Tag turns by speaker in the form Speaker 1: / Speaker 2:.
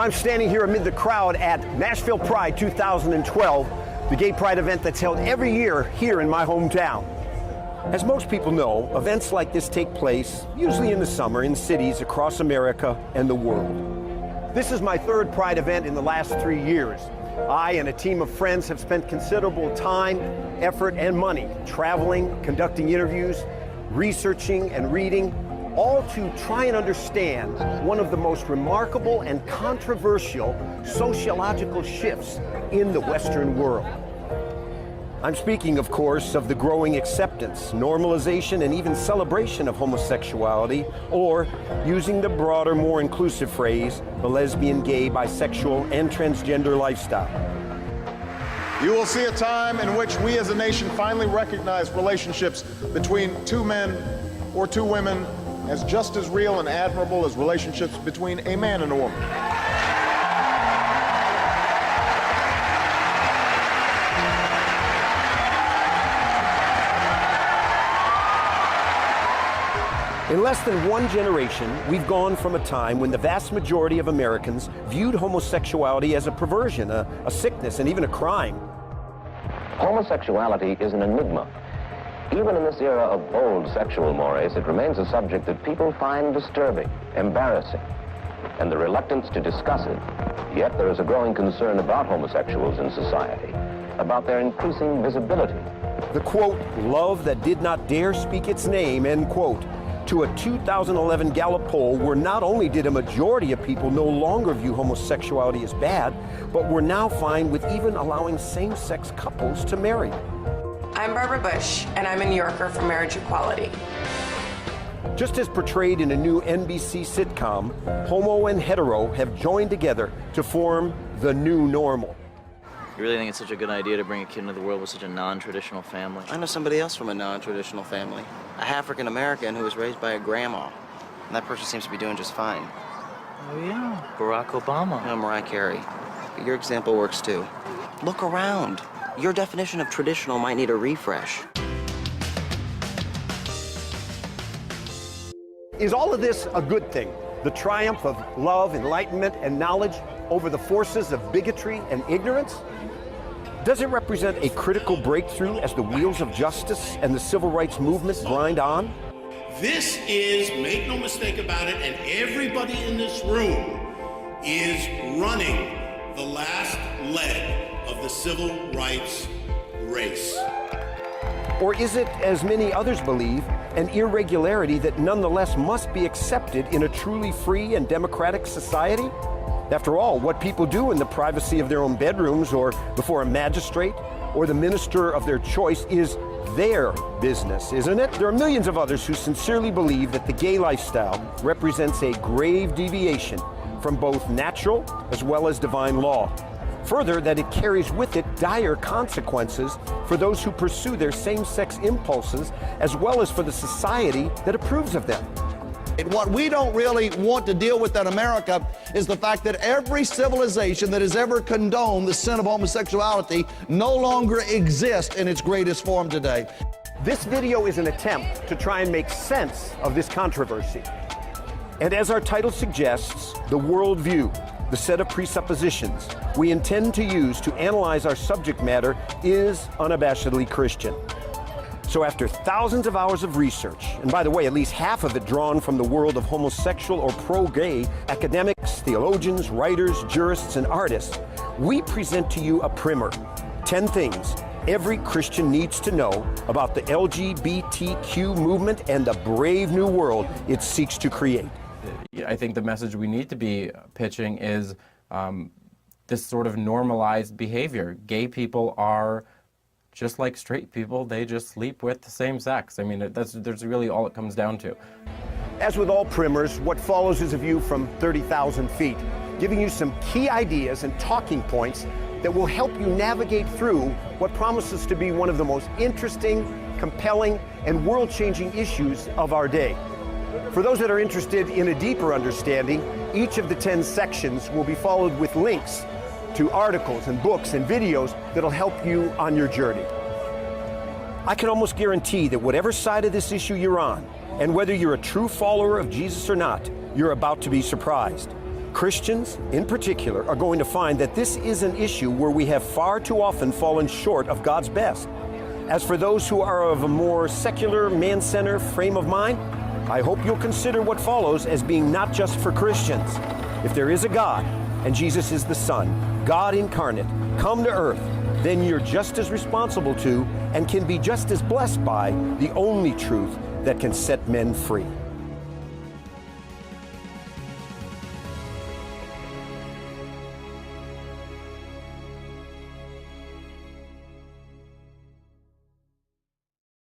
Speaker 1: I'm standing here amid the crowd at Nashville Pride 2012, the gay pride event that's held every year here in my hometown. As most people know, events like this take place, usually in the summer, in cities across America and the world. This is my third pride event in the last 3 years. I and a team of friends have spent considerable time, effort, and money traveling, conducting interviews, researching and reading, all to try and understand one of the most remarkable and controversial sociological shifts in the Western world. I'm speaking, of course, of the growing acceptance, normalization, and even celebration of homosexuality, or, using the broader, more inclusive phrase, the lesbian, gay, bisexual, and transgender lifestyle.
Speaker 2: You will see a time in which we as a nation finally recognize relationships between two men or two women as just as real and admirable as relationships between a man and a woman.
Speaker 1: In less than one generation, we've gone from a time when the vast majority of Americans viewed homosexuality as a perversion, a sickness, and even a crime.
Speaker 3: Homosexuality is an enigma. Even in this era of bold sexual mores, it remains a subject that people find disturbing, embarrassing, and the reluctance to discuss it. Yet there is a growing concern about homosexuals in society, about their increasing visibility.
Speaker 1: The quote, "love that did not dare speak its name," end quote, to a 2011 Gallup poll where not only did a majority of people no longer view homosexuality as bad, but were now fine with even allowing same-sex couples to marry.
Speaker 4: I'm Barbara Bush, and I'm a New Yorker for Marriage Equality.
Speaker 1: Just as portrayed in a new NBC sitcom, homo and hetero have joined together to form the new normal.
Speaker 5: You really think it's such a good idea to bring a kid into the world with such a non-traditional family?
Speaker 6: I know somebody else from a non-traditional family. A African-American who was raised by a grandma. And that person seems to be doing just fine.
Speaker 5: Oh yeah, Barack Obama.
Speaker 6: No, Mariah Carey. But your example works too. Look around. Your definition of traditional might need a refresh.
Speaker 1: Is all of this a good thing? The triumph of love, enlightenment, and knowledge over the forces of bigotry and ignorance? Does it represent a critical breakthrough as the wheels of justice and the civil rights movement grind on?
Speaker 7: This is, make no mistake about it, and everybody in this room is running the last leg of the civil rights race.
Speaker 1: Or is it, as many others believe, an irregularity that nonetheless must be accepted in a truly free and democratic society? After all, what people do in the privacy of their own bedrooms or before a magistrate or the minister of their choice is their business, isn't it? There are millions of others who sincerely believe that the gay lifestyle represents a grave deviation from both natural as well as divine law. Further, that it carries with it dire consequences for those who pursue their same-sex impulses as well as for the society that approves of them.
Speaker 8: What we don't really want to deal with in America is the fact that every civilization that has ever condoned the sin of homosexuality no longer exists in its greatest form today.
Speaker 1: This video is an attempt to try and make sense of this controversy. And as our title suggests, the worldview, the set of presuppositions we intend to use to analyze our subject matter is unabashedly Christian. So after thousands of hours of research, and by the way, at least half of it drawn from the world of homosexual or pro-gay academics, theologians, writers, jurists, and artists, we present to you a primer, 10 things every Christian needs to know about the LGBTQ movement and the brave new world it seeks to create.
Speaker 9: I think the message we need to be pitching is this sort of normalized behavior. Gay people are just like straight people, they just sleep with the same sex. I mean, that's really all it comes down to.
Speaker 1: As with all primers, what follows is a view from 30,000 feet, giving you some key ideas and talking points that will help you navigate through what promises to be one of the most interesting, compelling, and world-changing issues of our day. For those that are interested in a deeper understanding, each of the 10 sections will be followed with links to articles and books and videos that'll help you on your journey. I can almost guarantee that whatever side of this issue you're on, and whether you're a true follower of Jesus or not, you're about to be surprised. Christians, in particular, are going to find that this is an issue where we have far too often fallen short of God's best. As for those who are of a more secular, man-centered frame of mind, I hope you'll consider what follows as being not just for Christians. If there is a God, and Jesus is the Son, God incarnate, come to earth, then you're just as responsible to and can be just as blessed by the only truth that can set men free.